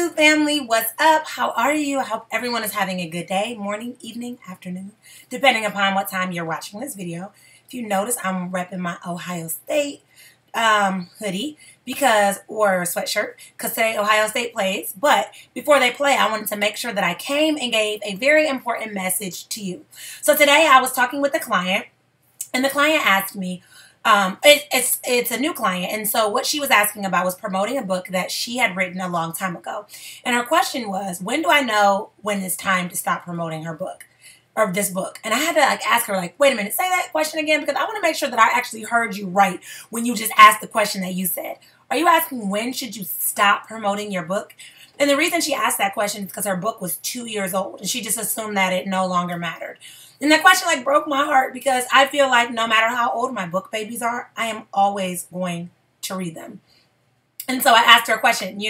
YouTube family, what's up? How are you? I hope everyone is having a good day, morning, evening, afternoon, depending upon what time you're watching this video. If you notice, I'm repping my Ohio State hoodie or sweatshirt because today Ohio State plays. But before they play, I wanted to make sure that I came and gave a very important message to you. So today I was talking with a client, and the client asked me, it's a new client, and so what she was asking about was promoting a book that she had written a long time ago. And her question was, when do I know when it's time to stop promoting her book or this book? And I had to ask her, wait a minute, say that question again, because I want to make sure that I actually heard you right when you just asked the question that you said. Are you asking when should you stop promoting your book? And the reason she asked that question is because her book was 2 years old, and she just assumed that it no longer mattered. And that question broke my heart, because I feel like no matter how old my book babies are, I am always going to read them. And so I asked her a question,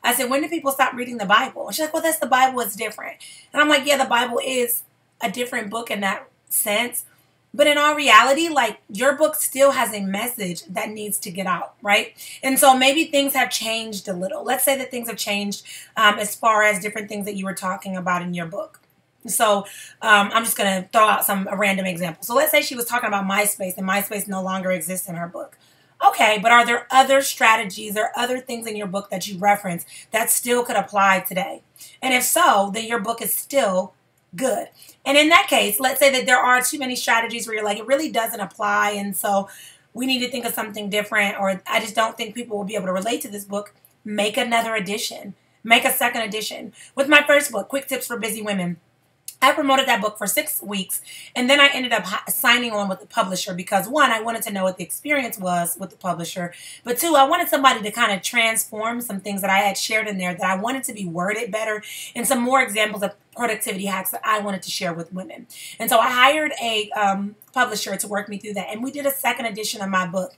I said, when do people stop reading the Bible? And she's like, well, that's the Bible, it's different. And I'm like, yeah, the Bible is a different book in that sense. But in all reality, your book still has a message that needs to get out, right? And so maybe things have changed a little. Let's say that things have changed as far as different things that you were talking about in your book. So I'm just going to throw out some random examples. So let's say she was talking about MySpace, and MySpace no longer exists in her book. Okay, but are there other strategies or other things in your book that you reference that still could apply today? And if so, then your book is still good. And in that case, let's say that there are too many strategies where you're like, it really doesn't apply, and so we need to think of something different, or I just don't think people will be able to relate to this book. Make another edition. Make a second edition. With my first book, Quick Tips for Busy Women, I promoted that book for 6 weeks, and then I ended up signing on with the publisher because, one, I wanted to know what the experience was with the publisher, but two, I wanted somebody to kind of transform some things that I had shared in there that I wanted to be worded better, and some more examples of productivity hacks that I wanted to share with women. And so I hired a publisher to work me through that, and we did a second edition of my book.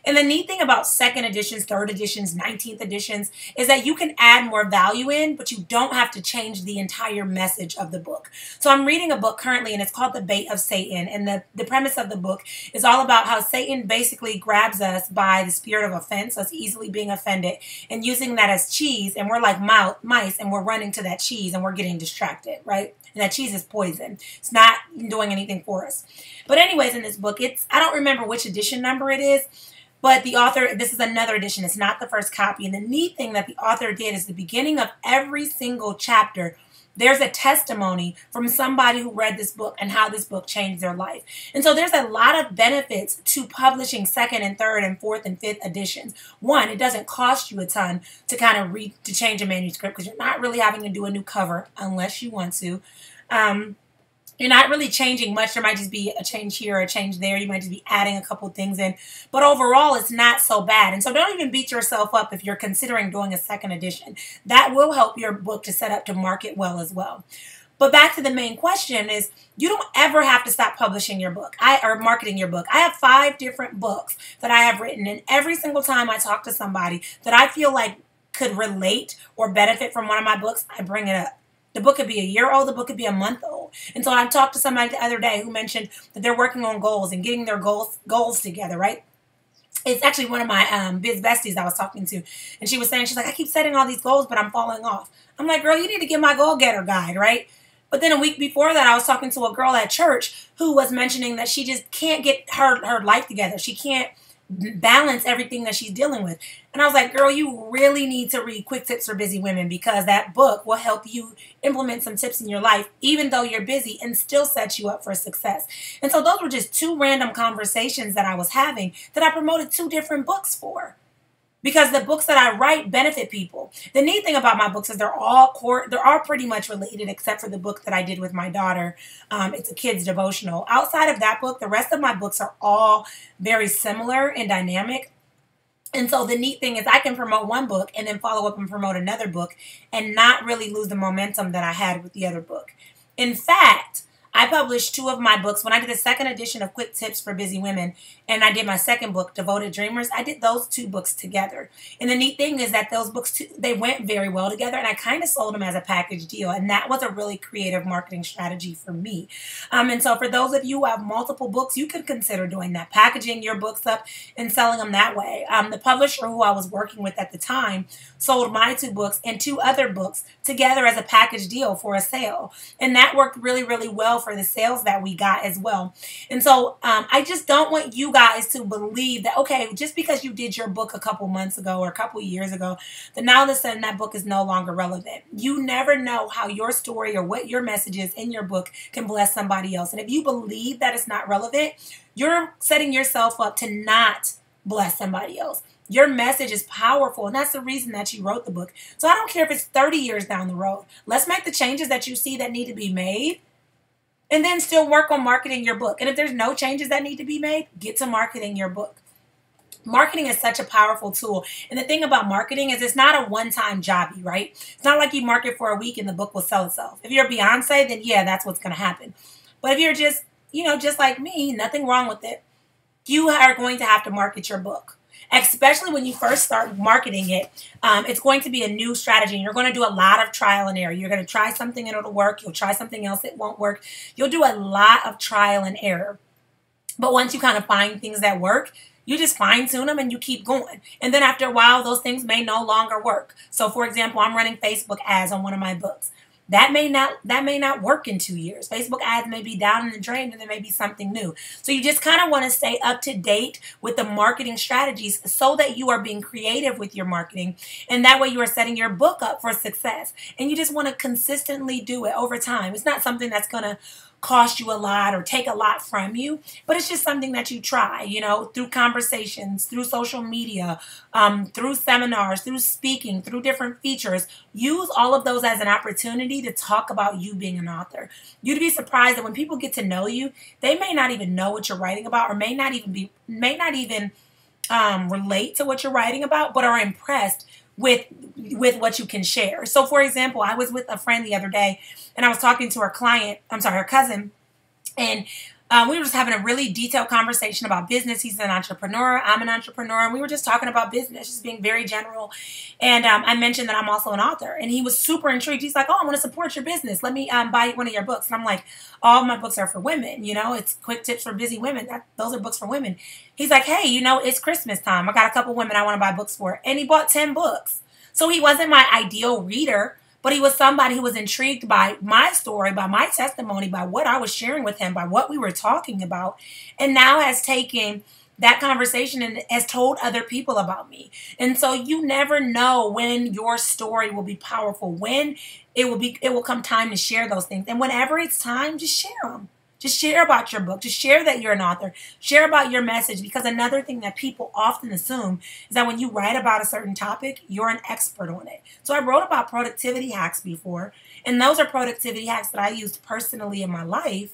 And the neat thing about second editions, third editions, 19th editions is that you can add more value in, but you don't have to change the entire message of the book. So I'm reading a book currently, and it's called The Bait of Satan. And the premise of the book is all about how Satan basically grabs us by the spirit of offense, us easily being offended, and using that as cheese. And we're like mice, and we're running to that cheese, and we're getting distracted, right? And that cheese is poison. It's not doing anything for us. But anyways, in this book, I don't remember which edition number it is, but the author, this is another edition. It's not the first copy. And the neat thing that the author did is the beginning of every single chapter, there's a testimony from somebody who read this book and how this book changed their life. And so there's a lot of benefits to publishing second and third and fourth and fifth editions. One, it doesn't cost you a ton to to change a manuscript, because you're not really having to do a new cover unless you want to. You're not really changing much. There might just be a change here or a change there. You might just be adding a couple things in. But overall, it's not so bad. And so don't even beat yourself up if you're considering doing a second edition. That will help your book to set up to market well as well. But back to the main question is, you don't ever have to stop publishing your book or marketing your book. I have 5 different books that I have written. And every single time I talk to somebody that I feel like could relate or benefit from one of my books, I bring it up. The book could be a year old. The book could be a month old. And so I talked to somebody the other day who mentioned that they're working on goals and getting their goals together, right? It's actually one of my biz besties I was talking to. And she was saying, she's like, I keep setting all these goals, but I'm falling off. I'm like, girl, you need to get my goal getter guide, right? But then a week before that, I was talking to a girl at church who was mentioning that she just can't get her life together. She can't balance everything that she's dealing with. And I was like, girl, you really need to read Quick Tips for Busy Women, because that book will help you implement some tips in your life, even though you're busy, and still set you up for success. And so those were just 2 random conversations that I was having that I promoted 2 different books for. Because the books that I write benefit people. The neat thing about my books is they're all pretty much related, except for the book that I did with my daughter. It's a kid's devotional. Outside of that book, the rest of my books are all very similar and dynamic. And so the neat thing is I can promote one book and then follow up and promote another book and not really lose the momentum that I had with the other book. In fact, I published 2 of my books. When I did the second edition of Quick Tips for Busy Women, and I did my second book, Devoted Dreamers, I did those 2 books together. And the neat thing is that those books, they went very well together, and I kind of sold them as a package deal. And that was a really creative marketing strategy for me. And so for those of you who have multiple books, you could consider doing that, packaging your books up and selling them that way. The publisher who I was working with at the time sold my 2 books and 2 other books together as a package deal for a sale. And that worked really, really well for the sales that we got as well. And so I just don't want you guys to believe that, okay, just because you did your book a couple months ago or a couple years ago, that now all of a sudden that book is no longer relevant. You never know how your story or what your message is in your book can bless somebody else. And if you believe that it's not relevant, you're setting yourself up to not bless somebody else. Your message is powerful, and that's the reason that you wrote the book. So I don't care if it's 30 years down the road. Let's make the changes that you see that need to be made, and then still work on marketing your book. And if there's no changes that need to be made, get to marketing your book. Marketing is such a powerful tool. And the thing about marketing is it's not a one-time jobby, right? It's not like you market for a week and the book will sell itself. If you're Beyonce, then yeah, that's what's going to happen. But if you're just, just like me, nothing wrong with it, you are going to have to market your book. Especially when you first start marketing it, it's going to be a new strategy. And you're going to do a lot of trial and error. You're going to try something and it'll work. You'll try something else, it won't work. You'll do a lot of trial and error. But once you kind of find things that work, you just fine tune them and you keep going. And then after a while, those things may no longer work. So for example, I'm running Facebook ads on one of my books. That may not work in 2 years. Facebook ads may be down in the drain and there may be something new. So you just kind of want to stay up to date with the marketing strategies so that you are being creative with your marketing. And that way you are setting your book up for success. And you just want to consistently do it over time. It's not something that's going to cost you a lot or take a lot from you, but it's just something that you try, through conversations, through social media, through seminars, through speaking, through different features. Use all of those as an opportunity to talk about you being an author. You'd be surprised that when people get to know you, they may not even know what you're writing about, or may not even relate to what you're writing about, but are impressed with what you can share. So for example, I was with a friend the other day and I was talking to her cousin, and we were just having a really detailed conversation about business. He's an entrepreneur. I'm an entrepreneur. And we were just talking about business, just being very general. And I mentioned that I'm also an author. And he was super intrigued. He's like, oh, I want to support your business. Let me buy one of your books. And I'm like, all my books are for women. It's Quick Tips for Busy Women. Those are books for women. He's like, hey, it's Christmas time. I got a couple women I want to buy books for. And he bought 10 books. So he wasn't my ideal reader, but he was somebody who was intrigued by my story, by my testimony, by what I was sharing with him, by what we were talking about, and now has taken that conversation and has told other people about me. And so you never know when your story will be powerful, when it will come time to share those things. And whenever it's time, just share them. Just share about your book. Just share that you're an author. Share about your message, because another thing that people often assume is that when you write about a certain topic, you're an expert on it. So I wrote about productivity hacks before, and those are productivity hacks that I used personally in my life.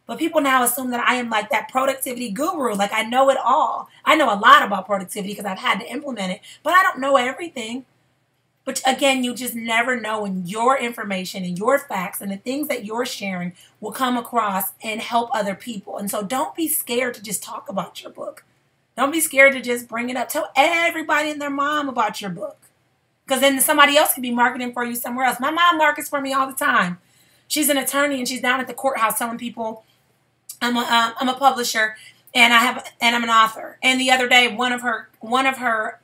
But people now assume that I am like that productivity guru, like I know it all. I know a lot about productivity because I've had to implement it, but I don't know everything. But again, you just never know when your information and your facts and the things that you're sharing will come across and help other people. And so don't be scared to just talk about your book. Don't be scared to just bring it up. Tell everybody and their mom about your book, because then somebody else could be marketing for you somewhere else. My mom markets for me all the time. She's an attorney and she's down at the courthouse telling people I'm a publisher and I'm an author. And the other day, one of her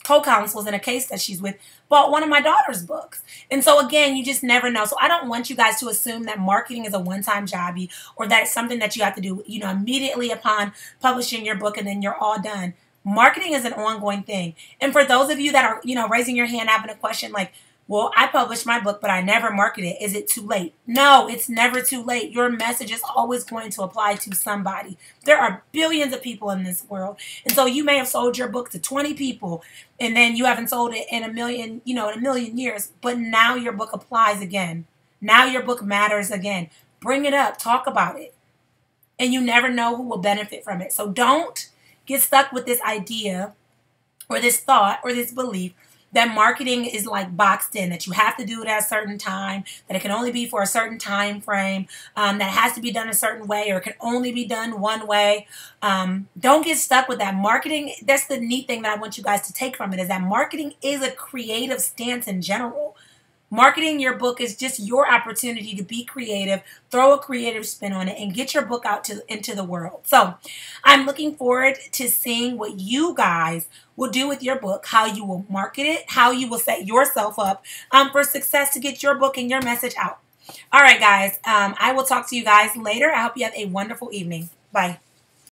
co-counsels in a case that she's with bought one of my daughter's books. And so again, you just never know. So I don't want you guys to assume that marketing is a one-time jobby, or that it's something that you have to do, immediately upon publishing your book and then you're all done. Marketing is an ongoing thing. And for those of you that are, raising your hand, having a question like, well, I published my book, but I never marketed it. Is it too late? No, it's never too late. Your message is always going to apply to somebody. There are billions of people in this world. And so you may have sold your book to 20 people, and then you haven't sold it in a million years. But now your book applies again. Now your book matters again. Bring it up. Talk about it. And you never know who will benefit from it. So don't get stuck with this idea or this thought or this belief that marketing is like boxed in, that you have to do it at a certain time, that it can only be for a certain time frame, that it has to be done a certain way, or it can only be done one way. Don't get stuck with that. Marketing, that's the neat thing that I want you guys to take from it, is that marketing is a creative stance in general. Marketing your book is just your opportunity to be creative, throw a creative spin on it, and get your book out into the world. So I'm looking forward to seeing what you guys will do with your book, how you will market it, how you will set yourself up for success to get your book and your message out. All right, guys. I will talk to you guys later. I hope you have a wonderful evening. Bye.